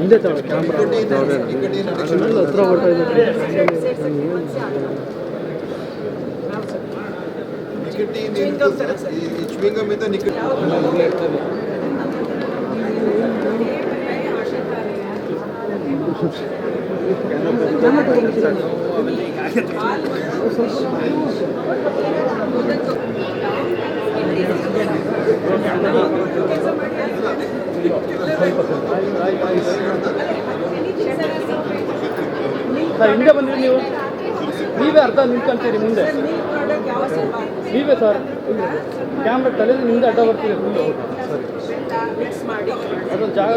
ಹಿಂದೆ ಕ್ಯಾಮ್ರಾ ಹತ್ರ ಬರ್ತಾ ಇದೆ. ಹಿಂದೆ ಬಂದ್ರಿ ನೀವು, ನೀವೇ ಅರ್ಧ ನಿಂತ್ಕೊಂತೀರಿ ಮುಂದೆ, ನೀವೇ ಸರ್ ಕ್ಯಾಮ್ರಾ ತಲೆಯಲ್ಲಿ ಹಿಂದೆ ಅಡ್ಡ ಬರ್ತೀರಿ ಮುಂದೆ. ಅದೊಂದು ಜಾಗ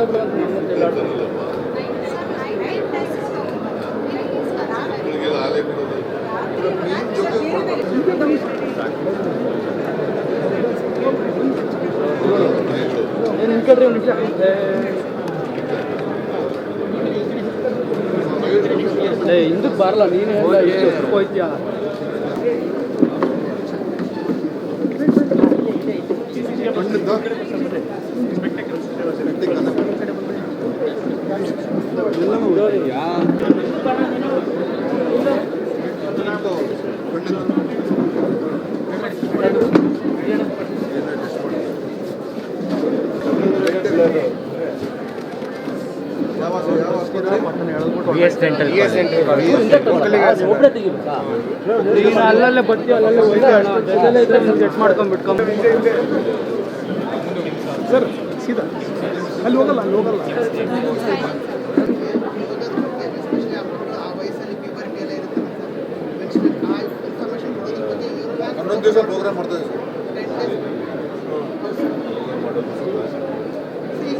ನಿಂತ್ಕೊಳ್ರಿ ಒಂದು ನಿಮಿಷ. ಹಿಂದಕ್ಕೆ ಬರಲ್ಲ, ನೀನು ಎಷ್ಟು ಹೋಯ್ತೀಯ. ಅಲ್ಲಲ್ಲೇ ಬರ್ತೀವಿ, ಅಲ್ಲಲ್ಲೇ ಸೆಟ್ ಮಾಡ್ಕೊಂಡ್ಬಿಟ್ಕೊಂಡ್ ಸರ್ ಸೀದಾ ಅಲ್ಲಿ ಹೋಗಲ್ಲ, ಅಲ್ಲಿ ಹೋಗಲ್ಲ. ಹನ್ನೊಂದು ದಿವಸ ಪ್ರೋಗ್ರಾಮ್ ಮಾಡ್ತಾ ಇದ್ದೀವಿ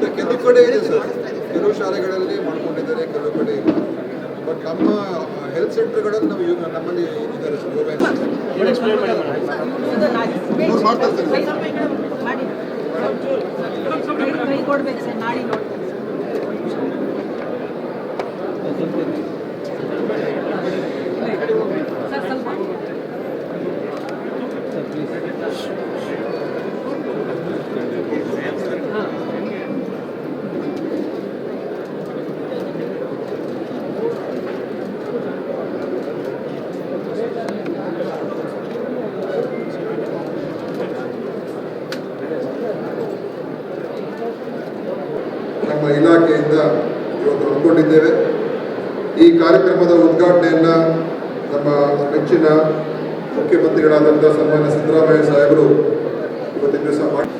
ಸರ್. ಕೆಲವು ಕಡೆ ಇದೆ ಸರ್, ಕೆಲವು ಶಾಲೆಗಳಲ್ಲಿ ಮಾಡ್ಕೊಂಡಿದ್ದಾರೆ, ಕೆಲವು ಕಡೆ ಇಲ್ಲ. ಬಟ್ ನಮ್ಮ ಹೆಲ್ತ್ ಸೆಂಟರ್ಗಳಲ್ಲಿ ನಾವು ನಮ್ಮಲ್ಲಿ ಇದ್ದಾರೆ ಸರ್. ನಮ್ಮ ಇಲಾಖೆಯಿಂದ ಇವತ್ತು ಹಮ್ಮಿಕೊಂಡಿದ್ದೇವೆ. ಈ ಕಾರ್ಯಕ್ರಮದ ಉದ್ಘಾಟನೆಯನ್ನು ನಮ್ಮ ನೆಚ್ಚಿನ ಮುಖ್ಯಮಂತ್ರಿಗಳಾದಂಥ ಸನ್ಮಾನ್ಯ ಸಿದ್ದರಾಮಯ್ಯ ಸಾಹೇಬರು ಇವತ್ತಿನ ದಿವಸ ಮಾಡಿ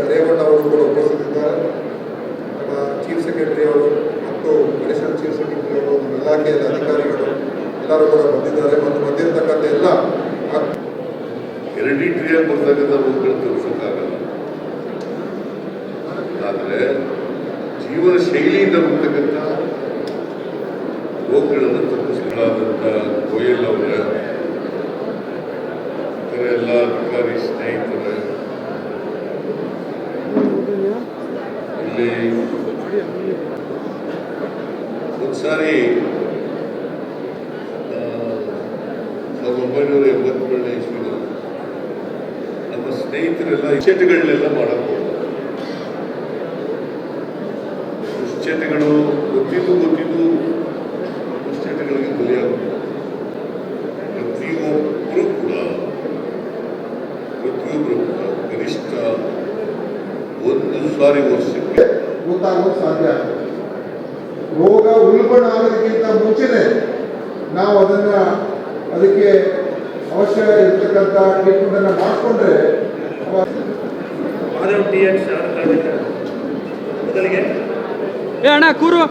ರೇವಣ್ಣ ಅವರು ಕೂಡ ಉಪಸ್ಥಿತಿದ್ದಾರೆ. ನಮ್ಮ ಚೀಫ್ ಸೆಕ್ರೆಟರಿ ಅವರು ಮತ್ತು ಅಡಿಷನಲ್ ಚೀಫ್ ಸೆಕ್ರೆಟರಿ ಅವರು, ನಮ್ಮ ಇಲಾಖೆಯ ಅಧಿಕಾರಿಗಳು ಎಲ್ಲರೂ ಕೂಡ ಬಂದಿದ್ದಾರೆ. ಮತ್ತು ಬಂದಿರತಕ್ಕಂಥ ಎಲ್ಲ ಹೆರಿಡಿಟ್ರಿಯಾಗಿ ಬರ್ತಕ್ಕಂಥ ರೋಗಗಳು ತೋರಿಸೋಕ್ಕಾಗಲ್ಲ, ಆದರೆ ಜೀವನ ಶೈಲಿಯಿಂದ ಬರ್ತಕ್ಕಂಥ ರೋಗಗಳನ್ನು ತಪ್ಪಿಸಲಾದಂಥ ಗೋಯಲ್ ಅವರ ಇತರ ಎಲ್ಲ ಅಧಿಕಾರಿ ಸ್ನೇಹಿತರು ಇಲ್ಲಿ ಒಂದ್ಸಾರಿ 1987 ಇಸ್ವಿನಲ್ಲಿ ನಮ್ಮ ಸ್ನೇಹಿತರೆಲ್ಲ ಚಟಗಳನ್ನೆಲ್ಲ ಮಾಡಬಹುದು. ದುಶ್ಚಟಗಳು ಗೊತ್ತಿದ್ದು ದುಶ್ಚಟಗಳಿಗೆ ಬಲಿಯಾಗುತ್ತೆ. ಪ್ರತಿಯೊಬ್ಬರು ಕೂಡ ಕನಿಷ್ಠ ಒಂದು ಸಾರಿ ವರ್ಷಕ್ಕೆ ಗೊತ್ತಾಗೋದು ಸಾಧ್ಯ. ರೋಗ ಉಲ್ಬಣ ಆಗೋದಕ್ಕಿಂತ ಮುಂಚೆನೆ ನಾವು ಅದಕ್ಕೆ ಅವಶ್ಯ ಇರ್ತಕ್ಕಂಥ ಟ್ರೀಟ್ಮೆಂಟ್ ಅನ್ನು ಮಾಡಿಕೊಂಡ್ರೆ ಮೊದಲಿಗೆ ಅಣ್ಣ ಕೂರು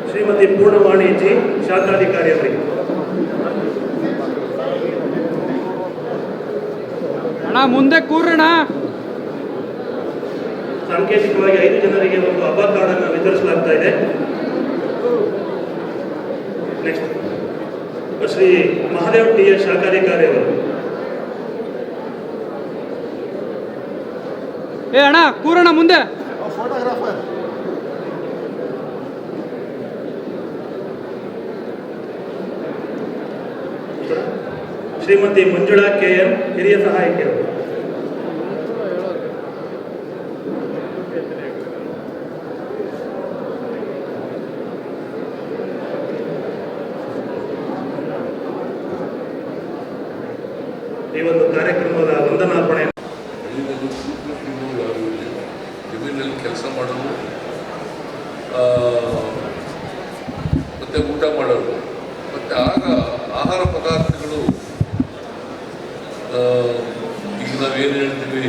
ಶ್ರೀಮತಿ ಪೂರ್ಣವಾಣಿ ಜಿ ಶಾಖಾಧಿಕಾರಿ ಅವರಿಗೆ. ಅಣ್ಣ ಮುಂದೆ ಕೂರಣ್ಣ. ಸಾಂಕೇತಿಕವಾಗಿ 5 ಜನರಿಗೆ ಒಂದು ಹಬ್ಬ ಕಾರ್ಡನ್ನು ವಿತರಿಸಲಾಗ್ತಾ ಇದೆ. Next Shri Mahadev T S ಶಾಖಾಧಿಕಾರಿ ಅವರು. ಏ ಅಣ್ಣ ಕೂರಣ್ಣ ಮುಂದೆ. ಫೋಟೋಗ್ರಾಫರ್ ಶ್ರೀಮತಿ ಮಂಜುಳಾ KM ಹಿರಿಯ ಸಹಾಯಕಿಯರು. ಈ ಒಂದು ಕಾರ್ಯಕ್ರಮದ ವಂದನಾರ್ಪಣೆ ಜಮೀನಲ್ಲಿ ಕೆಲಸ ಮಾಡೋರು ಮತ್ತು ಊಟ ಮಾಡೋರು ಮತ್ತು ಆಗ ಆಹಾರ ಪದಾರ್ಥಗಳು ಈಗ ನಾವೇನು ಹೇಳ್ತೀವಿ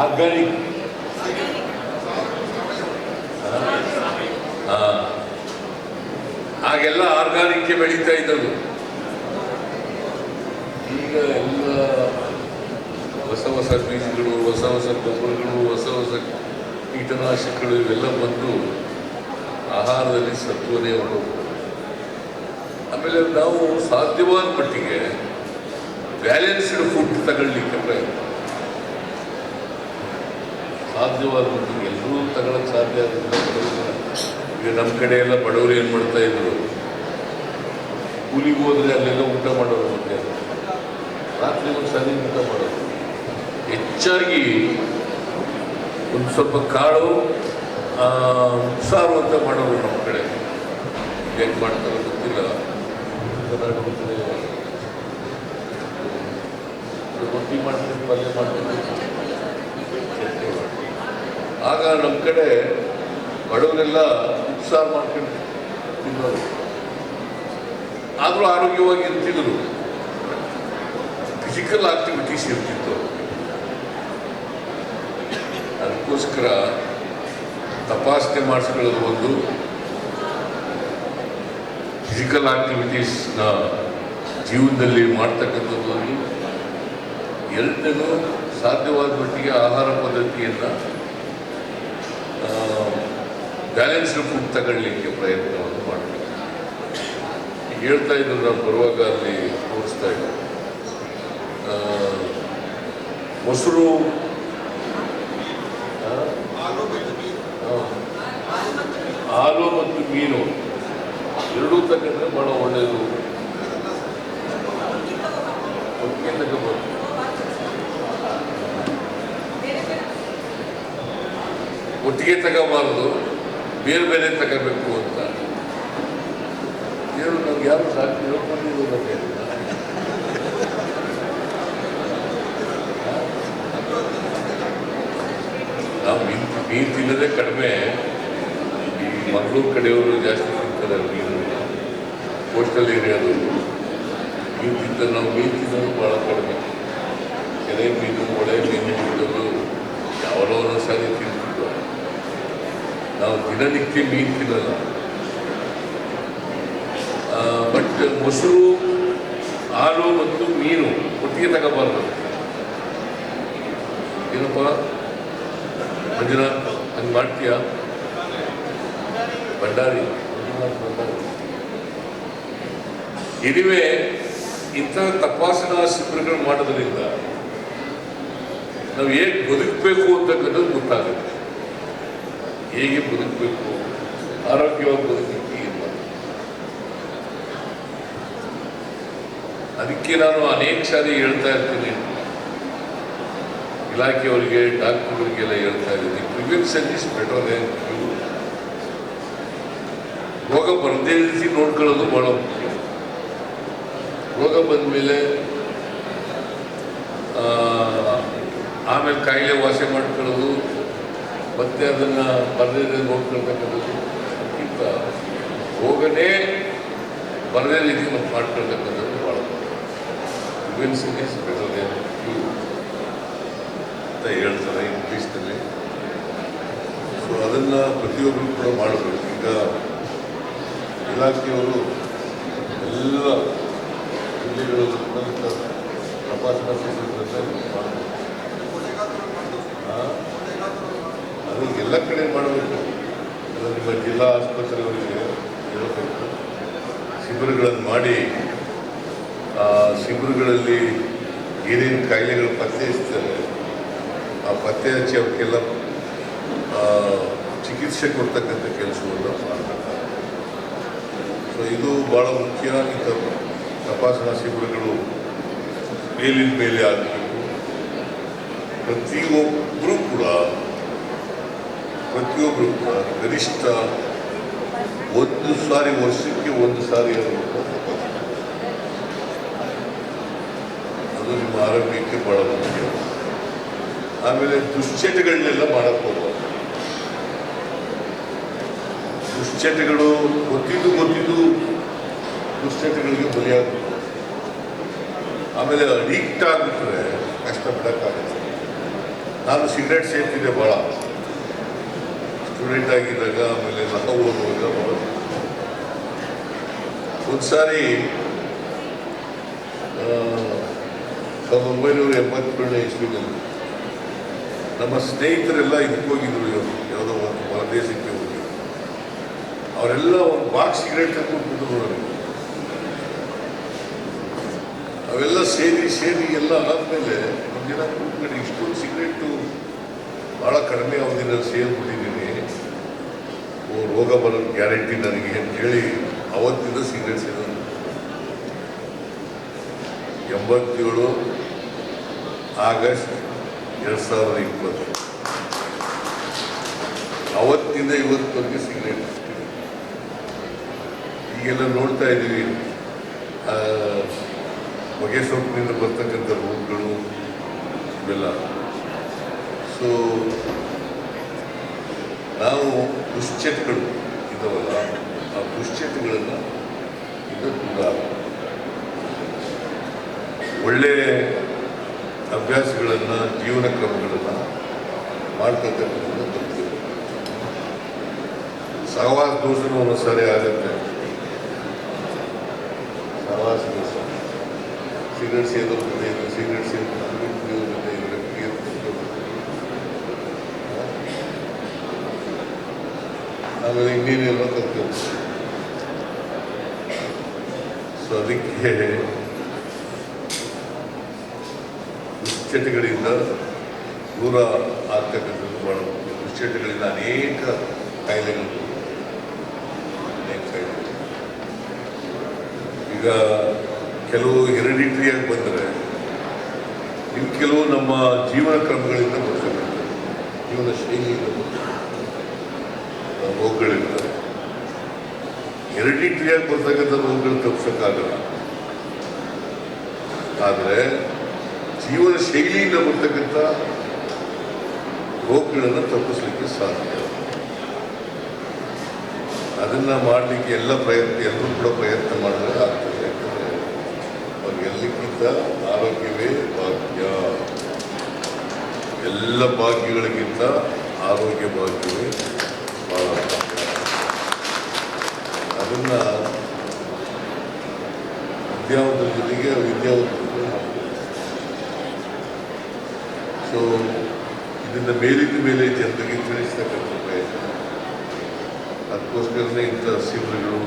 ಆರ್ಗಾನಿಕ್ ಆಗೆಲ್ಲ ಆರ್ಗಾನಿಕ್ ಬೆಳೀತಾ ಇದ್ದವು. ಈಗ ಎಲ್ಲ ಹೊಸ ಹೊಸ ಬೀಜಗಳು, ಹೊಸ ಹೊಸ ಗೊಬ್ಬರಗಳು, ಹೊಸ ಹೊಸ ಕೀಟನಾಶಕಗಳು ಇವೆಲ್ಲ ಬಂದು ಆಹಾರದಲ್ಲಿ ಸತ್ವನೇ ಹೊರಟು. ಆಮೇಲೆ ನಾವು ಸಾಧ್ಯವಾದ ಮಟ್ಟಿಗೆ ಬ್ಯಾಲೆನ್ಸ್ಡ್ ಫುಡ್ ತಗೊಳ್ಳಿಕ್ಕೆ ಪ್ರಯತ್ನ, ಸಾಧ್ಯವಾದ ಮಟ್ಟಿಗೆ ಎಲ್ಲರೂ ತಗೊಳ್ಳೋಕ್ಕೆ ಸಾಧ್ಯ ಆಗೋದಿಲ್ಲ. ಈಗ ನಮ್ಮ ಕಡೆ ಎಲ್ಲ ಬಡವರು ಏನು ಮಾಡ್ತಾ ಇದ್ರು, ಕೂಲಿಗೆ ಹೋದರೆ ಅಲ್ಲೆಲ್ಲ ಊಟ ಮಾಡೋರು, ಮತ್ತೆ ರಾತ್ರಿ ಒಂದು ಸರಿ ಊಟ ಮಾಡೋರು. ಹೆಚ್ಚಾಗಿ ಒಂದು ಸ್ವಲ್ಪ ಕಾಳು ಸಾರು ಅಂತ ಮಾಡೋರು ನಮ್ಮ ಕಡೆ. ಹೇಗೆ ಮಾಡ್ತಾರೋ ಗೊತ್ತಿಲ್ಲ. ಕರ್ನಾಟಕ ಕಡೆ ರೊಟ್ಟಿ ಮಾಡ್ತೀವಿ, ಪಲ್ಯ ಮಾಡ್ತೀವಿ. ಆಗ ನಮ್ಮ ಕಡೆ ಬಡವರೆಲ್ಲ ಉಪ್ಸಾರು ಮಾಡ್ಕೊಂಡು ತಿನ್ನೋರು, ಆದರೂ ಆರೋಗ್ಯವಾಗಿ ಇರ್ತಿದ್ರು. ಫಿಸಿಕಲ್ ಆಕ್ಟಿವಿಟೀಸ್ ಇರ್ತಿತ್ತು. ಅದಕ್ಕೋಸ್ಕರ ತಪಾಸಣೆ ಮಾಡಿಸ್ಕೊಳ್ಳೋದು ಒಂದು, ಫಿಸಿಕಲ್ ಆಕ್ಟಿವಿಟೀಸ್ನ ಜೀವನದಲ್ಲಿ ಮಾಡ್ತಕ್ಕಂಥದ್ದು ಒಂದು, ಎರಡನೇದು ಸಾಧ್ಯವಾದ ಮಟ್ಟಿಗೆ ಆಹಾರ ಪದ್ಧತಿಯನ್ನು ಬ್ಯಾಲೆನ್ಸ್ಡ್ ಫುಡ್ ತಗೊಳ್ಳಿಕ್ಕೆ ಪ್ರಯತ್ನವನ್ನು ಮಾಡಬೇಕು. ಈಗ ಹೇಳ್ತಾ ಇದ್ರು, ನಾವು ಬರುವಾಗ ಅಲ್ಲಿ ತೋರಿಸ್ತಾ ಇದ್ದರು, ಮೊಸರು, ಹಾಲು ಮತ್ತು ಮೀನು ಎರಡೂ ತಗೊಂಡ್ರೆ ಭಾಳ ಒಳ್ಳೆಯದು. ಒಟ್ಟಿಗೆ ತಗೋಬೋದು. ಒಟ್ಟಿಗೆ ತಗೋಬಾರ್ದು, ಬೇರೆ ಬೇರೆ ತಗೋಬೇಕು ಅಂತ ಹೇಳು. ನಮ್ಗೆ ಯಾರು ಸಾಕು ಹೇಳ್ಕೊಂಡಿದ್ದು ಮತ್ತೆ ನಾವು ಮೀನು ತಿನ್ನೋದೇ ಕಡಿಮೆ. ಈ ಮಂಗಳೂರು ಕಡೆಯವರು ಜಾಸ್ತಿ ತಿಂತಾರೆ ಮೀನು, ಕೋಸ್ಟಲ್ ಏರಿಯಾದವರು ಮೀನು ತಿಂತಾರೆ. ನಾವು ಮೀನು ತಿನ್ನೋದು ಭಾಳ ಕಡಿಮೆ. ಕೆರೆ ಮೀನು, ಒಳೆ ಮೀನು ತಿನ್ನೋದು ಯಾವಾಗಲೋ ಒಂದೊಂದು ಸಾರಿ ತಿಂತಿದ್ದು. ನಾವು ದಿನನಿತ್ಯ ಮೀನು ತಿನ್ನಲ್ಲ. ಬಟ್ ಮೊಸರು, ಹಾಲು ಮತ್ತು ಮೀನು ಒಟ್ಟಿಗೆ ತಗೋಬಾರ್ದು. ಏನಪ್ಪ ಮಂಜುನಾಥ್, ಹಂಗೆ ಮಾಡ್ತೀಯಾ? ಭಂಡಾರಿ ಇದುವೇ ಇಂತಹ ತಪಾಸಣಾ ಶಿಬಿರಗಳು ಮಾಡೋದ್ರಿಂದ ನಾವು ಹೇಗೆ ಬದುಕಬೇಕು ಅಂತಕ್ಕಂಥದ್ದು ಗೊತ್ತಾಗುತ್ತೆ. ಹೇಗೆ ಬದುಕಬೇಕು, ಆರೋಗ್ಯವಾಗಿ ಬದುಕಲಿಕ್ಕೆ ಏನು ಮಾಡಬೇಕು. ಅದಕ್ಕೆ ನಾನು ಅನೇಕ ಸಾರಿ ಹೇಳ್ತಾ ಇರ್ತೀನಿ, ಇಲಾಖೆಯವರಿಗೆ, ಡಾಕ್ಟರ್ಗಳಿಗೆಲ್ಲ ಹೇಳ್ತಾ ಇದ್ದೀನಿ, prevention is better then cure. ರೋಗ ಬರದೇ ರೀತಿ ನೋಡ್ಕೊಳ್ಳೋದು ಭಾಳ ಮುಖ್ಯ. ರೋಗ ಬಂದ ಮೇಲೆ ಆಮೇಲೆ ಕಾಯಿಲೆ ವಾಸಿ ಮಾಡ್ಕೊಳ್ಳೋದು, ಮತ್ತೆ ಅದನ್ನು ಬರದೇ ನೋಡ್ಕೊಳ್ತಕ್ಕಂಥದ್ದು, ಅದಕ್ಕಿಂತ ರೋಗನೇ ಬರದೇ ರೀತಿ ಮತ್ತು ಮಾಡ್ಕೊಳ್ತಕ್ಕಂಥದ್ದು ಭಾಳ prevention is better then cure ಅಂತ ಹೇಳ್ತಾರೆ ಇಂಗ್ಲೀಷ್ನಲ್ಲಿ. ಸೊ ಅದನ್ನು ಪ್ರತಿಯೊಬ್ಬರು ಕೂಡ ಮಾಡಬೇಕು. ಈಗ ಇಲಾಖೆಯವರು ಎಲ್ಲ ಜಿಲ್ಲೆಗಳಲ್ಲೂ ಕೂಡ ತಪಾಸಣಾ ಶಿಬಿರಗಳನ್ನು ಮಾಡಬೇಕು. ಎಲ್ಲ ಕಡೆ ಮಾಡಬೇಕು. ಎಲ್ಲ ನಿಮ್ಮ ಜಿಲ್ಲಾ ಆಸ್ಪತ್ರೆಯವರಿಗೆ ಹೇಳಬೇಕು, ಶಿಬಿರಗಳನ್ನು ಮಾಡಿ ಆ ಶಿಬಿರಗಳಲ್ಲಿ ಏನೇನು ಕಾಯಿಲೆಗಳು ಪತ್ತೆ ಹಚ್ತಾರೆ ಆ ಪತ್ತೆ ಹಚ್ಚಿ ಅವಕ್ಕೆಲ್ಲ ಚಿಕಿತ್ಸೆ ಕೊಡ್ತಕ್ಕಂಥ ಕೆಲಸವನ್ನು ಮಾಡಬೇಕಾಗುತ್ತೆ. ಸೊ ಇದು ಭಾಳ ಮುಖ್ಯ. ಇಂಥ ತಪಾಸಣಾ ಶಿಬಿರಗಳು ಮೇಲಿನ ಮೇಲೆ ಆಗಬೇಕು. ಪ್ರತಿಯೊಬ್ಬರೂ ಕೂಡ ಗರಿಷ್ಠ ಒಂದು ಸಾರಿ, ವರ್ಷಕ್ಕೆ ಒಂದು ಸಾರಿ ಅದು ನಿಮ್ಮ ಆರೋಗ್ಯಕ್ಕೆ ಬಹಳ ಮುಖ್ಯ. ಆಮೇಲೆ ದುಶ್ಚಟಗಳನ್ನೆಲ್ಲ ಮಾಡಕ್ಕೆ ಹೋಗ್ಬಾರ್ದು. ದುಶ್ಚಟಗಳು ಗೊತ್ತಿದ್ದು ದುಶ್ಚಟಗಳಿಗೆ ಬಲಿಯಾಗುತ್ತೆ. ಆಮೇಲೆ ಅಡಿಕ್ಟ್ ಆಗಿಬಿಟ್ರೆ ಕಷ್ಟಪಡೋಕ್ಕಾಗುತ್ತೆ. ನಾನು ಸಿಗರೇಟ್ ಸೇರ್ತಿದ್ದೆ ಭಾಳ ಸ್ಟೂಡೆಂಟ್ ಆಗಿದ್ದಾಗ, ಆಮೇಲೆ ನಾವು ಓದುವಾಗ ಭಾಳ. ಒಂದು ಸಾರಿ 1987 ಇಸ್ವಿನಲ್ಲಿ ನಮ್ಮ ಸ್ನೇಹಿತರೆಲ್ಲ ಇದಕ್ಕೆ ಹೋಗಿದ್ರು, ಯಾವುದೋ ಒಂದು ಹೊರದೇಶಕ್ಕೆ ಹೋಗಿದ್ರು. ಅವರೆಲ್ಲ ಒಂದು ಬಾಕ್ಸ್ ಸಿಗರೇಟ್ ತಗೊಂಡ್ಬಿಟ್ಟಿದ್ರು ನನಗೆ. ಅವೆಲ್ಲ ಸೇರಿ ಎಲ್ಲ ಆದಮೇಲೆ ಒಂದು ದಿನ ಕೂತ್ಕೊಂಡು ಇಷ್ಟೊಂದು ಸಿಗರೇಟು ಭಾಳ ಕಡಿಮೆ ಅವಧಿನಲ್ಲಿ ಸೇರಿಬಿಟ್ಟಿದ್ದೀನಿ, ರೋಗ ಬರೋದು ಗ್ಯಾರಂಟಿ ನನಗೆ ಅಂತೇಳಿ ಅವತ್ತಿಂದ ಸಿಗರೇಟ್ ಸೇರೋದು. 87 ಆಗಸ್ಟ್ 2020 ಅವತ್ತಿಂದ ಇವತ್ತವರೆಗೆ ಸಿಗರೇಟ್. ಈಗೆಲ್ಲ ನೋಡ್ತಾ ಇದ್ದೀವಿ ಹೊಗೆ ಸೊಪ್ಪಿನಿಂದ ಬರ್ತಕ್ಕಂಥ ರೋಗಗಳು ಇವೆಲ್ಲ. ಸೊ ನಾವು ದುಶ್ಚಟಗಳು ಇದಾವಲ್ಲ, ಆ ದುಶ್ಚಟಗಳನ್ನು ದೂರ ಒಳ್ಳೆಯ ಅಭ್ಯಾಸಗಳನ್ನು, ಜೀವನ ಕ್ರಮಗಳನ್ನು ಮಾಡ್ತಕ್ಕಂಥದ್ದನ್ನು ತಪ್ಪಿದೆ. ಸಹವಾಸ ದೋಷನೂ ಒಂದೊಂದ್ಸಾರಿ ಆಗುತ್ತೆ. ಸಹವಾಸ ದೋಷ, ಸಿಗರೇಟ್ ಸೇದೋದ್ರ ಜೊತೆ ಇದ್ರೆ ಸಿಗರೇಟ್ ಸೇದೋದ್ರ ಜೊತೆ ಇದ್ರೆ ಆಮೇಲೆ ಇನ್ನೇನೆಲ್ಲ ಕಲ್ತ್ಕೊಂಡು. ಸೊ ಅದಕ್ಕೆ ದುಶ್ಚಟಗಳಿಂದ ದೂರ ಆಗ್ತಕ್ಕಂಥದ್ದು ಭಾಳ ಮುಖ್ಯ. ದುಶ್ಚಟಗಳಿಂದ ಅನೇಕ ಕಾಯಿಲೆಗಳು. ಈಗ ಕೆಲವು ಹೆರಿಡಿಟ್ರಿಯಾಗಿ ಬಂದರೆ, ಇನ್ನು ಕೆಲವು ನಮ್ಮ ಜೀವನ ಕ್ರಮಗಳಿಂದ ಬರ್ತಕ್ಕಂಥದ್ದು, ಜೀವನ ಶೈಲಿಯಿಂದ ರೋಗಗಳಿರ್ತವೆ. ಹೆರಿಡಿಟ್ರಿಯಾಗಿ ಬರ್ತಕ್ಕಂಥ ರೋಗಗಳು ತಪ್ಪಿಸೋಕ್ಕಾಗಲ್ಲ, ಆದರೆ ಜೀವನ ಶೈಲಿಯಿಂದ ಬರ್ತಕ್ಕಂಥ ರೋಗಗಳನ್ನು ತಪ್ಪಿಸ್ಲಿಕ್ಕೆ ಸಾಧ್ಯ. ಅದನ್ನು ಮಾಡಲಿಕ್ಕೆ ಎಲ್ಲರೂ ಕೂಡ ಪ್ರಯತ್ನ ಮಾಡಿದ್ರೆ ಆಗ್ತದೆ. ಯಾಕಂದರೆ ಅವ್ರಿಗೆಲ್ಲಕ್ಕಿಂತ ಆರೋಗ್ಯವೇ ಭಾಗ್ಯ. ಎಲ್ಲ ಭಾಗ್ಯಗಳಿಗಿಂತ ಆರೋಗ್ಯ ಭಾಗ್ಯವೇ ಭಾಳ ಭಾಗ್ಯ. ಅದನ್ನು ವಿದ್ಯಾವಂತರ ಜೊತೆಗೆ ವಿದ್ಯಾವಂತರು ಮಾಡಬೇಕು. ಸೊ ಇದನ್ನು ಮೇಲಿಂದ ಮೇಲೆ ಜನರಿಗೆ ತಿಳಿಸ್ತಕ್ಕಂಥ ಪ್ರಯತ್ನ. ಅದಕ್ಕೋಸ್ಕರನೇ ಇಂಥ ಶಿಬಿರಗಳು,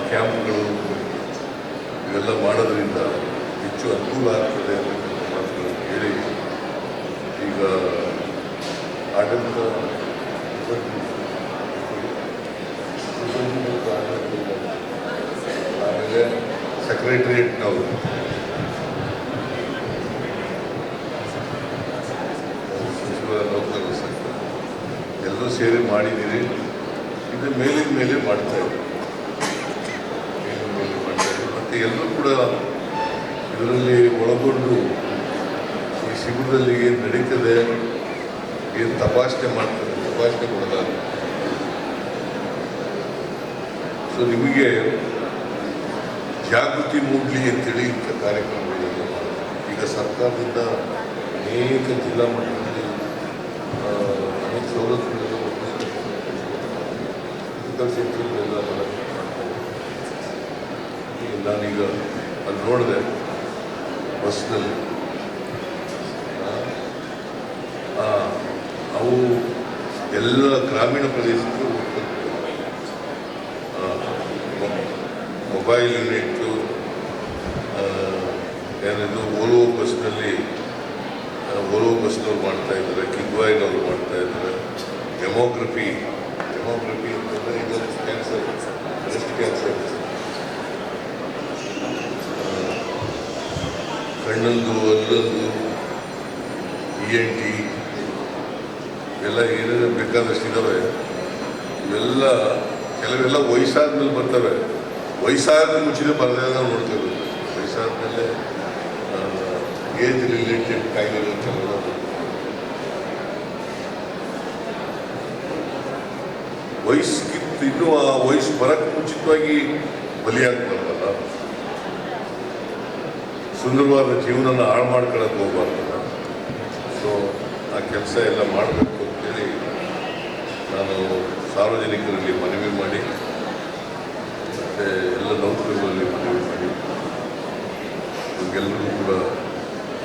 ಕ್ಯಾಂಪ್ಗಳು ಇವೆಲ್ಲ ಮಾಡೋದ್ರಿಂದ ಹೆಚ್ಚು ಅನುಕೂಲ ಆಗ್ತದೆ ಅನ್ನೋದನ್ನು ಮಾತುಗಳನ್ನು ಹೇಳಿ, ಈಗ ಆಡಳಿತ ಆಮೇಲೆ ಸೆಕ್ರೆಟರಿಯೇಟ್ನವರು ಸಚಿವರ ನೌಕರರು ಎಲ್ಲರೂ ಸೇರಿ ಮಾಡಿದ್ದೀರಿ. ಇದು ಮೇಲಿನ ಮೇಲೆ ಮಾಡ್ತಾ ಇದ್ದೀವಿ, ಮತ್ತು ಎಲ್ಲರೂ ಕೂಡ ಇದರಲ್ಲಿ ಒಳಗೊಂಡು ಈ ಶಿಬಿರದಲ್ಲಿ ಏನು ನಡೀತದೆ, ಏನು ತಪಾಸಣೆ ಮಾಡ್ತಾರೆ, ತಪಾಸಣೆ ಕೊಡಲಾರ. ಸೊ ನಿಮಗೆ ಜಾಗೃತಿ ಮೂಡಲಿ ಅಂತೇಳಿ ಇಂಥ ಕಾರ್ಯಕ್ರಮಗಳನ್ನು ಮಾಡ್ತಾರೆ. ಈಗ ಸರ್ಕಾರದಿಂದ ಅನೇಕ ಜಿಲ್ಲಾ ಮಟ್ಟದಲ್ಲಿ ಅನೇಕ ಸವಲತ್ತುಗಳೆಲ್ಲ ಮೆಡಿಕಲ್ ಸೆಂಟರ್ಗಳೆಲ್ಲ ಮಾಡ್ತಾರೆ. ನಾನೀಗ ಅಲ್ಲಿ ನೋಡಿದೆ ಬಸ್ನಲ್ಲಿ, ಅವು ಎಲ್ಲ ಗ್ರಾಮೀಣ ಪ್ರದೇಶಕ್ಕೆ ಹೋಗ್ತದೆ. ಮೊಬೈಲ್ ಯೂನಿಟ್ಟು ಏನಿದು ಓಲೋ ಬಸ್ನವ್ರು ಮಾಡ್ತಾ ಇದ್ದಾರೆ, ಕಿದ್ವಾಯಿನವರು ಮಾಡ್ತಾ ಇದ್ದಾರೆ. ಡೆಮೋಗ್ರಫಿ ಅಂತಂದರೆ ಇದು ಕ್ಯಾನ್ಸರ್, ಬ್ರೆಸ್ಟ್ ಕ್ಯಾನ್ಸರ್, ಕಣ್ಣಂದು, ಅಲ್ಲಂದು, ENT ಇವೆಲ್ಲ ಏನೇನು ಬೇಕಾದಷ್ಟು ಇದ್ದಾವೆ. ಇವೆಲ್ಲ ಕೆಲವೆಲ್ಲ ವಯಸ್ಸಾದ್ಮೇಲೆ ಬರ್ತವೆ. ವಯಸ್ಸಾದ ಮುಂಚೆನೇ ಬರದೇ ನಾವು ನೋಡ್ತೇವೆ. ವಯಸ್ಸಾದ್ಮೇಲೆ ಏಜ್ ರಿಲೇಟೆಡ್ ಕಾಯಿಲೆಗಳು ಕೆಲವೆಲ್ಲ ವಯಸ್ಸಿಗಿಂತ ಇನ್ನೂ ಆ ವಯಸ್ಸು ಬರಕ್ಕೆ ಮುಂಚಿತವಾಗಿ ಬಲಿಯಾಗ್ಬಾರ್ದಲ್ಲ. ಸುಂದರವಾದ ಜೀವನನ ಹಾಳು ಮಾಡ್ಕೊಳ್ಳೋಕೆ ಹೋಗ್ಬಾರ್ದಲ್ಲ. ಸೊ ಆ ಕೆಲಸ ಎಲ್ಲ ಮಾಡಬೇಕು ಅಂತೇಳಿ ನಾನು ಸಾರ್ವಜನಿಕರಲ್ಲಿ ಮನವಿ ಮಾಡಿ, ಮತ್ತು ಎಲ್ಲ ನೌಕರರಲ್ಲಿ ಮನವಿ ಮಾಡಿ, ನಿಮಗೆಲ್ಲರಿಗೂ ಕೂಡ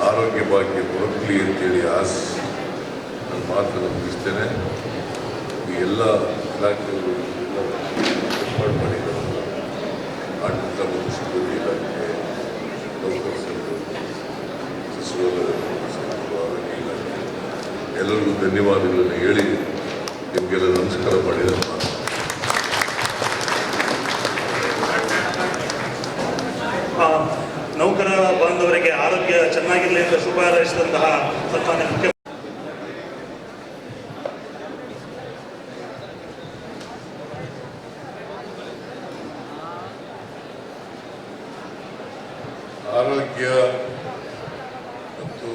ಆರೋಗ್ಯ ಭಾಗ್ಯ ದೊರಕಲಿ ಅಂತೇಳಿ ನನ್ನ ಮಾತನ್ನು ಮುಗಿಸ್ತೇನೆ. ಈ ಎಲ್ಲ ಇಲಾಖೆಗಳು ಎಲ್ಲ ಏರ್ಪಾಡು ಮಾಡಿದ್ದಾರೆ. ಆಡಳಿತ ಮತ್ತು ಸಿಬ್ಬಂದಿ ಇಲಾಖೆ, ನೌಕರ ಸಂಘ, ಸಚಿವಾಲಯ, ಆರೋಗ್ಯ ಇಲಾಖೆ ಎಲ್ಲರಿಗೂ ಧನ್ಯವಾದಗಳನ್ನು ಹೇಳಿ ನಿಮಗೆಲ್ಲ ನಮಸ್ಕಾರ ಮಾಡಿದ ನೌಕರ ಬಾಂಧವರಿಗೆ ಆರೋಗ್ಯ ಚೆನ್ನಾಗಿರಲಿ ಅಂತ ಶುಭ ಹಾರೈಸಿದಂತಹ ಸನ್ಮಾನ್ಯ ಮುಖ್ಯ ಆರೋಗ್ಯ ಮತ್ತು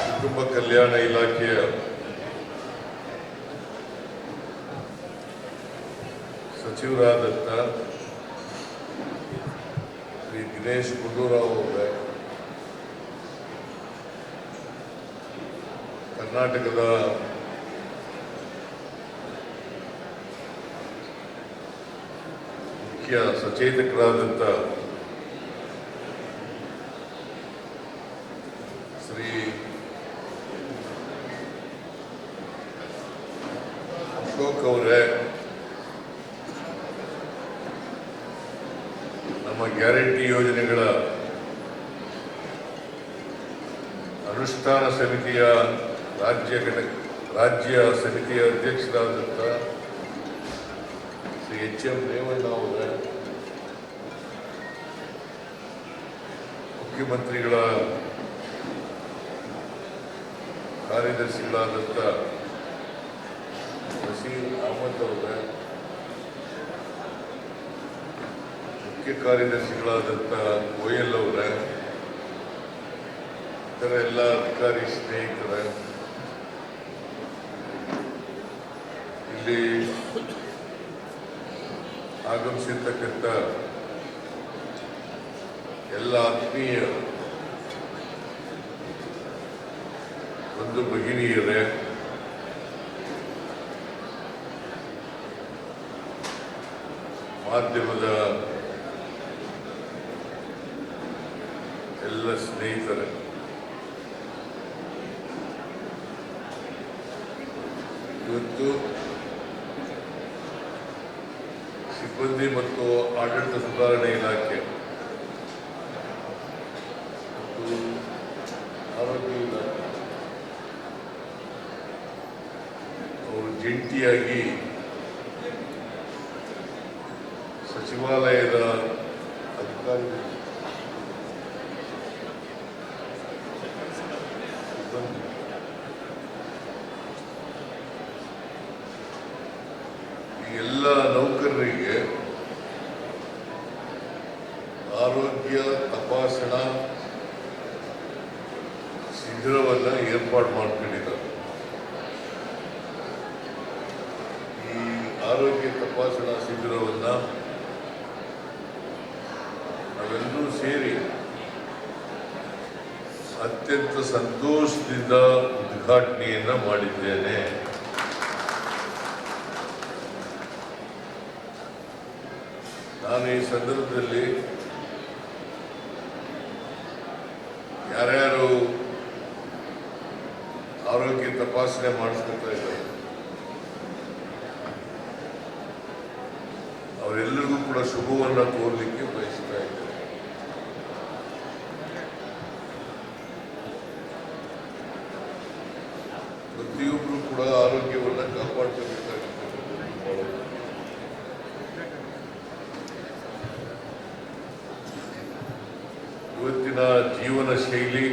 ಕುಟುಂಬ ಕಲ್ಯಾಣ ಇಲಾಖೆಯ ಸಚಿವರಾದಂಥ ಶ್ರೀ ದಿನೇಶ್ ಗುಂಡೂರಾವ್ ಅವರೇ, ಕರ್ನಾಟಕದ ಮುಖ್ಯ ಸಚೇತಕರಾದಂಥ ಶ್ರೀ ಅಶೋಕ್ ಅವರೇ, ನಮ್ಮ ಗ್ಯಾರಂಟಿ ಯೋಜನೆಗಳ ಅನುಷ್ಠಾನ ಸಮಿತಿಯ ರಾಜ್ಯ ಸಮಿತಿಯ ಅಧ್ಯಕ್ಷರಾದಂಥ ಶ್ರೀ HM ರೇವಣ್ಣ ಅವರೇ, ಮುಖ್ಯಮಂತ್ರಿಗಳ ಕಾರ್ಯದರ್ಶಿಗಳಾದಂಥ ನಸೀರ್ ಅಹಮದ್ ಅವರೇ, ಮುಖ್ಯ ಕಾರ್ಯದರ್ಶಿಗಳಾದಂಥ ಗೋಯಲ್ ಅವರೇ, ಇತರ ಎಲ್ಲ ಅಧಿಕಾರಿ ಸ್ನೇಹಿತರೆ, ಇಲ್ಲಿ ಆಗಮಿಸಿರ್ತಕ್ಕಂಥ ಎಲ್ಲ ಆತ್ಮೀಯ ಬಂಧು ಭಗಿನಿಯರೇ, ಮಾಧ್ಯಮದ ಎಲ್ಲ ಸ್ನೇಹಿತರೆ, ಇವತ್ತು ಸಿಬ್ಬಂದಿ ಮತ್ತು ಆಡಳಿತ ಸುಧಾರಣೆ ಇಲಾಖೆ ಮತ್ತು ಆರೋಗ್ಯ ಇಲಾಖೆ ಅವರು ಜಂಟಿಯಾಗಿ ಸಚಿವಾಲಯದ ಅಧಿಕಾರಿಗಳು ಎಲ್ಲ ನೌಕರರಿಗೆ ಆರೋಗ್ಯ ತಪಾಸಣಾ ಶಿಬಿರವನ್ನು ಏರ್ಪಾಡು ಮಾಡ್ಕೊಂಡಿದ್ದಾರೆ. ಈ ಆರೋಗ್ಯ ತಪಾಸಣಾ ಶಿಬಿರವನ್ನು ನಾವೆಲ್ಲರೂ ಸೇರಿ ಅತ್ಯಂತ ಸಂತೋಷದಿಂದ ಉದ್ಘಾಟನೆಯನ್ನು ಮಾಡಿದ್ದೇನೆ. ನಾನು ಈ ಸಂದರ್ಭದಲ್ಲಿ ಯಾರ್ಯಾರು ಆರೋಗ್ಯ ತಪಾಸಣೆ ಮಾಡಿಸ್ಕೊತಾ ಇದ್ದಾರೆ. ಅವರೆಲ್ಲರಿಗೂ ಕೂಡ ಶುಭವನ್ನು ಕೋರಲಿಕ್ಕೆ ಬಯಸ್ತಾ ಇದ್ದಾರೆ. ಪ್ರತಿಯೊಬ್ಬರು ಕೂಡ ಆರೋಗ್ಯವನ್ನು ಕಾಪಾಡ್ಕೋಬೇಕಾಗುತ್ತೆ. ಇವತ್ತಿನ ಜೀವನ ಶೈಲಿ,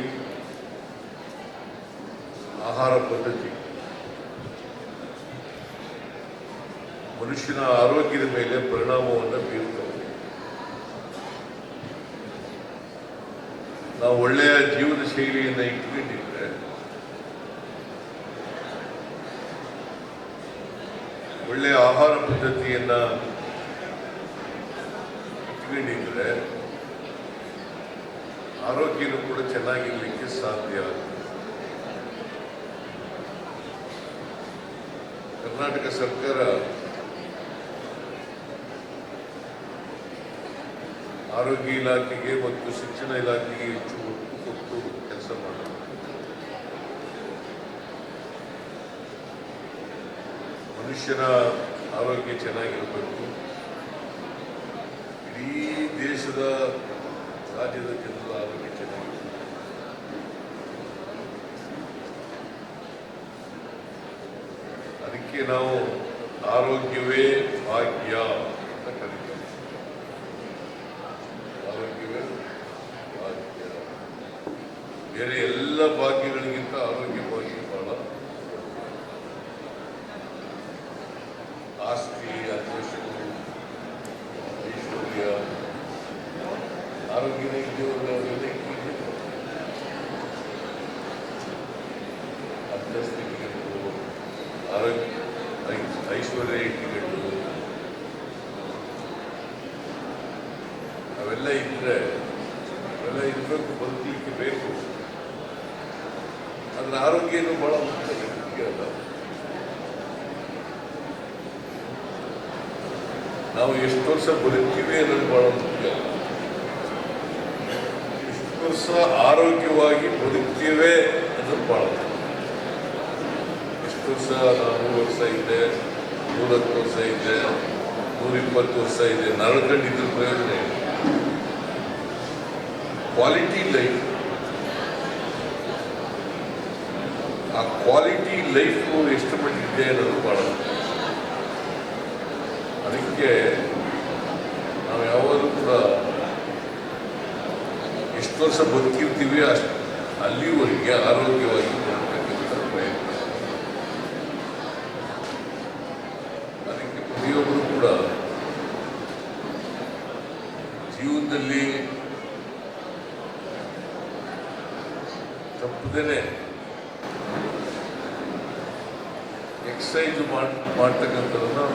ಆಹಾರ ಪದ್ಧತಿ ಮನುಷ್ಯನ ಆರೋಗ್ಯದ ಮೇಲೆ ಪರಿಣಾಮವನ್ನು ಬೀರ್ತವೆ. ನಾವು ಒಳ್ಳೆಯ ಜೀವನ ಶೈಲಿಯನ್ನು ಇಟ್ಕೊಂಡಿದ್ರೆ, ಒಳ್ಳೆಯ ಆಹಾರ ಪದ್ಧತಿಯನ್ನ ಇಟ್ಕೊಂಡಿದ್ರೆ ಆರೋಗ್ಯನೂ ಕೂಡ ಚೆನ್ನಾಗಿರ್ಲಿಕ್ಕೆ ಸಾಧ್ಯ ಆಗುತ್ತೆ. ಕರ್ನಾಟಕ ಸರ್ಕಾರ ಆರೋಗ್ಯ ಇಲಾಖೆಗೆ ಮತ್ತು ಶಿಕ್ಷಣ ಇಲಾಖೆಗೆ ಹೆಚ್ಚು ಒತ್ತು ಕೊಟ್ಟು ಕೆಲಸ ಮಾಡುತ್ತೆ. ಮನುಷ್ಯನ ಆರೋಗ್ಯ ಚೆನ್ನಾಗಿರಬೇಕು. ಇಡೀ ದೇಶದ ರಾಜ್ಯದ ಜನರ ಆರೋಗ್ಯ ಚೆನ್ನಾಗಿರಬೇಕು. ಅದಕ್ಕೆ ನಾವು ಆರೋಗ್ಯವೇ ಭಾಗ್ಯ ಅಂತ ಕರೀತೀವಿ. ಆರೋಗ್ಯವೇ ಭಾಗ್ಯ. ಬೇರೆ ಎಲ್ಲ ಭಾಗ್ಯಗಳಿಗಿಂತ ಆರೋಗ್ಯ ಭಾಗ್ಯ ಬಹಳ. ಆಸ್ತಿ, ಅನ್ವೇಷಣೆ, ಐಶ್ವರ್ಯ, ಆರೋಗ್ಯದ ಇದ್ದೇವರೆಲ್ಲ ಇಟ್ಟಿದೆ. ಅಂತಸ್ತಿಟ್ಟು ಆರೋಗ್ಯ, ಐಶ್ವರ್ಯ ಇಟ್ಟಿಗೆಟ್ಟು ಅವೆಲ್ಲ ಇದ್ರೆ ಅವೆಲ್ಲ ಇರಬೇಕು, ಬದುಕಲಿಕ್ಕೆ ಬೇಕು. ಅದರ ಆರೋಗ್ಯನೂ ಬಹಳ ಮುಖ್ಯ ಅಲ್ಲ. ನಾವು ಎಷ್ಟು ವರ್ಷ ಬದುಕ್ತೀವಿ ಅನ್ನೋದು ಬಹಳ ಮುಖ್ಯ. ಎಷ್ಟು ವರ್ಷ ಆರೋಗ್ಯವಾಗಿ ಬದುಕ್ತೀವಿ ಅನ್ನೋದು ಬಹಳ ಮುಖ್ಯ. ಎಷ್ಟು ವರ್ಷ, 100 ವರ್ಷ ಇದೆ, 110 ವರ್ಷ ಇದೆ, 120 ವರ್ಷ ಇದೆ, ನರಕಂಡಿದ್ರ ಪ್ರಯೋಜನ ಇದೆ. ಕ್ವಾಲಿಟಿ ಲೈಫ್, ಆ ಕ್ವಾಲಿಟಿ ಲೈಫ್ ಎಷ್ಟು ಮಟ್ಟಿದೆ ಅನ್ನೋದು ಬಹಳ ಮುಖ್ಯ. ಅದಕ್ಕೆ ನಾವು ಯಾವಾಗಲೂ ಕೂಡ ಎಷ್ಟು ವರ್ಷ ಬದುಕಿರ್ತೀವಿ ಅಲ್ಲಿವರೆಗೆ ಆರೋಗ್ಯವಾಗಿ ಬದುಕತಕ್ಕಂಥ ಪ್ರಯತ್ನ. ಅದಕ್ಕೆ ಪ್ರತಿಯೊಬ್ಬರು ಕೂಡ ಜೀವನದಲ್ಲಿ ತಪ್ಪದೇನೆ ಎಕ್ಸಸೈಜ್ ಮಾಡ್ತಕ್ಕಂಥದ್ದನ್ನು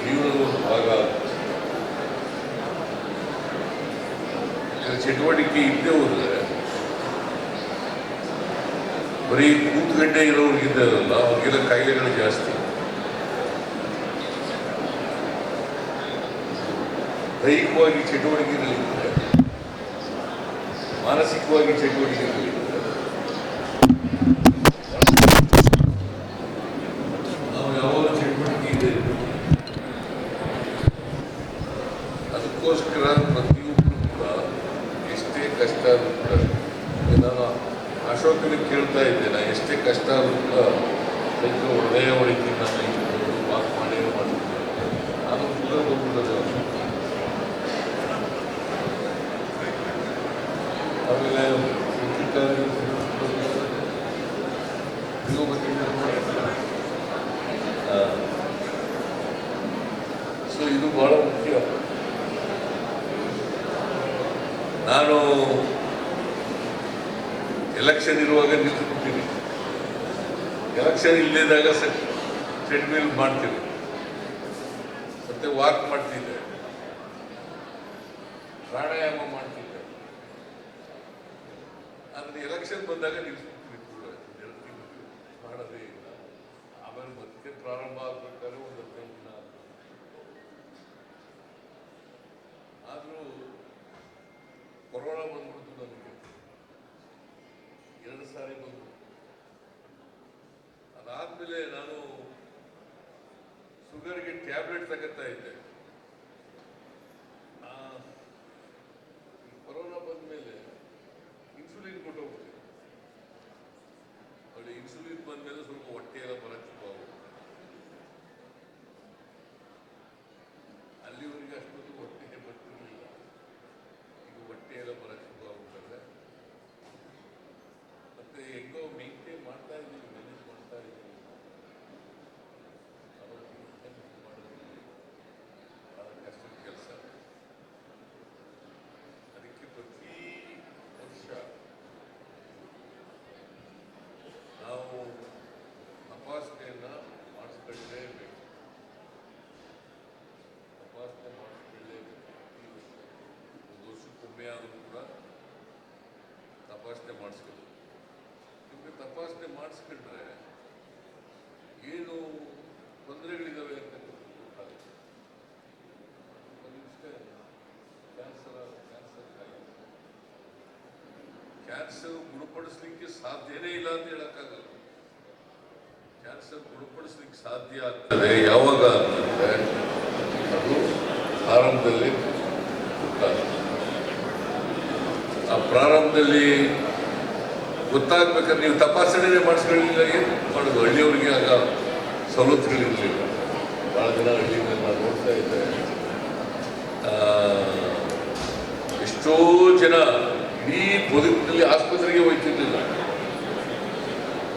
ಜೀವನದ ಒಂದು ಭಾಗ. ಚಟುವಟಿಕೆ ಇದ್ದೇ ಹೋದ್ರೆ ಬರೀ ಕೂತ್ಗಡ್ಡೆ ಇರೋರಿಗಿದ್ದಲ್ಲ, ಅವ್ರಿಗೆಲ್ಲ ಕಾಯಿಲೆಗಳು ಜಾಸ್ತಿ. ದೈಹಿಕವಾಗಿ ಚಟುವಟಿಕೆಗಳಿದ್ದರೆ, ಮಾನಸಿಕವಾಗಿ ಚಟುವಟಿಕೆಗಳಿದ್ದರೆ ನಾವು ಯಾವಾಗ ಚಟುವಟಿಕೆ ಇದೆ. ಅದಕ್ಕೋಸ್ಕರ ಪ್ರತಿಯೊಬ್ಬರು ಕೂಡ ಎಷ್ಟೇ ಕಷ್ಟ ಆದರೂ ಕೂಡ, ನಾನು ಅಶೋಕನಿಗೆ ಕೇಳ್ತಾ ಇದ್ದೆ, ನಾನು ಎಷ್ಟೇ ಕಷ್ಟ ಆದರೂ ಕೂಡ ಸ್ವಲ್ಪ ಹೃದಯ ಹೊಡಿತೀನಿ, ನಾನು ಇಟ್ಕೊಂಡು ವಾಕ್ ಮಾಡೇ ಮಾಡ್ತೀನಿ. ನಾನು ಕೂಡ ಹೋಗ್ಬಿಡೋದು. ಆಮೇಲೆ ಸೊ ಇದು ಬಹಳ ಮುಖ್ಯ. ನಾನು ಎಲೆಕ್ಷನ್ ಇರುವಾಗ ನಿಂತುಬಿಡ್ತೀನಿ, ಎಲೆಕ್ಷನ್ ಇಲ್ಲದಾಗ ಟ್ರೆಡ್ಮಿಲ್ ಮಾಡ್ತೀನಿ, ಮತ್ತೆ ವಾಕ್ ಮಾಡ್ತಿದ್ದೆ, ಪ್ರಾಣಾಯಾಮ ಮಾಡ್ತಿದ್ದೆ. ಆದರೆ ಎಲೆಕ್ಷನ್ ಬಂದಾಗ ನಿಲ್ಸ್ಬಿಡ್ತೀನಿ ಕೂಡ, ಮಾಡೋದೇ ಇಲ್ಲ. ಆಮೇಲೆ ಮತ್ತೆ ಪ್ರಾರಂಭ ಆಗ್ಬೇಕಾದ್ರೆ ಒಂದು 15 ದಿನ ಆದರೂ ಕೊರೋನಾ ಬಂದ್ಬಿಡ್ತು. ನನಗೆ 2 ಸಾರಿ ಬಂದು ಅದಾದ್ಮೇಲೆ ನಾನು ಶುಗರ್ಗೆ ಟ್ಯಾಬ್ಲೆಟ್ ತಗೋತಾ ಇದ್ದೆ. ಕೊರೋನಾ ಬಂದ್ಮೇಲೆ ಇನ್ಸುಲಿನ್ ಕೊಟ್ಟೋಗ್ಬಿಟ್ಟೆ. ಅವಳು ಇನ್ಸುಲಿನ್ ಬಂದ್ಮೇಲೆ ಸ್ವಲ್ಪ ಹೊಟ್ಟೆ ಎಲ್ಲ ಬರಕ್ಕೆ ಅಲ್ಲಿವರೆಗೆ ಅಷ್ಟೊಂದು ಹೊಟ್ಟೆ ಬರ್ತಿರ್ಲಿಲ್ಲ. ಈಗ ಹೊಟ್ಟೆ ಎಲ್ಲ ಬರಕ್ಕೆ ಶುರುವಾಗ್ಬಿಟ್ಟರೆ ಮತ್ತೆ ಹೆಂಗೋ ಮೇಂಟೈನ್ ಮಾಡ್ತಾ ಇದ್ದೀವಿ, ಮ್ಯಾನೇಜ್ ಮಾಡ್ತಾ ಇದ್ದೀವಿ. ಮಾಡೋದು ಬಹಳ ಕಷ್ಟದ ಕೆಲಸ. ಅದಕ್ಕೆ ಪ್ರತಿ ವರ್ಷ ನಾವು ತಪಾಸಣೆಯನ್ನ ಮಾಡಿಸ್ಕೊಳ್ಳೇಬೇಕು. ತಪಾಸಣೆ ಮಾಡಿಸ್ಕೊಳ್ಳೇಬೇಕು. ಒಂದು ವರ್ಷಕ್ಕೊಮ್ಮೆ ಆದರೂ ಕೂಡ ತಪಾಸಣೆ ಮಾಡಿಸ್ಕೊಳ್ಳಿ. ನಿಮಗೆ ತಪಾಸಣೆ ಮಾಡಿಸ್ಕೊಂಡ್ರೆ ಏನು ತೊಂದರೆಗಳಿದ್ದಾವೆ ಅಂತ ಗೊತ್ತಾಗುತ್ತೆ. ಕ್ಯಾನ್ಸರ್ ಗುಣಪಡಿಸ್ಲಿಕ್ಕೆ ಸಾಧ್ಯನೇ ಇಲ್ಲ ಅಂತ ಹೇಳಕ್ಕಾಗಲ್ಲ. ಕ್ಯಾನ್ಸರ್ ಗುಣಪಡಿಸ್ಲಿಕ್ಕೆ ಸಾಧ್ಯ ಆಗ್ತದೆ ಯಾವಾಗ ಅಂತಂದ್ರೆ ಅದು ಪ್ರಾರಂಭದಲ್ಲಿ ಗೊತ್ತಾಗುತ್ತೆ. ಆ ಪ್ರಾರಂಭದಲ್ಲಿ ಗೊತ್ತಾಗ್ಬೇಕಾದ್ರೆ ನೀವು ತಪಾಸಣೆನೇ ಮಾಡಿಸ್ಕೊಳ್ಳಿಲ್ಲ, ಏನು ಮಾಡೋದು? ಹಳ್ಳಿಯವರಿಗೆ ಆಗ ಸವಲತ್ತುಗಳಿರಲಿಲ್ಲ. ಭಾಳ ಜನ ಹಳ್ಳಿಗಳಲ್ಲಿ ನಾನು ನೋಡ್ತಾ ಇದ್ದೆ, ಎಷ್ಟೋ ಜನ ಇಡೀ ಬದುಕಿನಲ್ಲಿ ಆಸ್ಪತ್ರೆಗೆ ಹೋಗ್ತಿರ್ಲಿಲ್ಲ.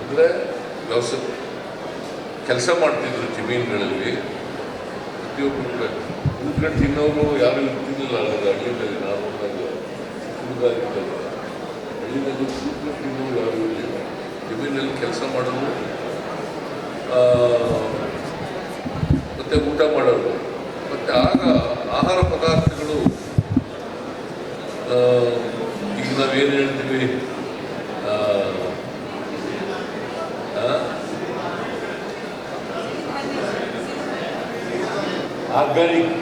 ಅಂದರೆ ಕೆಲಸ ಮಾಡ್ತಿದ್ರು ಜಮೀನುಗಳಲ್ಲಿ. ಪ್ರತಿಯೊಬ್ಬರು ಕೂತ್ಕೊಂಡು ತಿನ್ನೋರು ಯಾರು ಇರ್ತಿರ್ಲಿಲ್ಲ. ಹಳ್ಳಿನಲ್ಲಿ ನಾನು ನೋಡಿದಾಗ ಹುಡುಗಾರಿದ್ದಲ್ಲ, ಹಳ್ಳಿನಲ್ಲಿ ಕೂತ್ಕೊಂಡು ತಿನ್ನೋರು ಯಾರು ಇರಲಿಲ್ಲ. ಜಮೀನಲ್ಲಿ ಕೆಲಸ ಮಾಡೋರು ಮತ್ತು ಊಟ ಮಾಡೋರು. ಮತ್ತು ಆಗ ಆಹಾರ ಪದಾರ್ಥಗಳು ಈಗ ನಾವೇನು ಹೇಳ್ತೀವಿ, ಆರ್ಗಾನಿಕ್,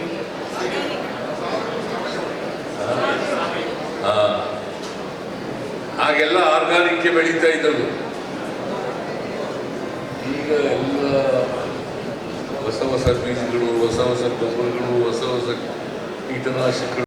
ಆಗೆಲ್ಲ ಆರ್ಗಾನಿಕ್ಗೆ ಬೆಳೀತಾ ಇದ್ದದ್ದು. ಈಗ ಎಲ್ಲ ಹೊಸ ಹೊಸ ಬೀಜಗಳು, ಹೊಸ ಹೊಸ ಗೊಬ್ಬರಗಳು, ಹೊಸ ಹೊಸ ಕೀಟನಾಶಕಗಳು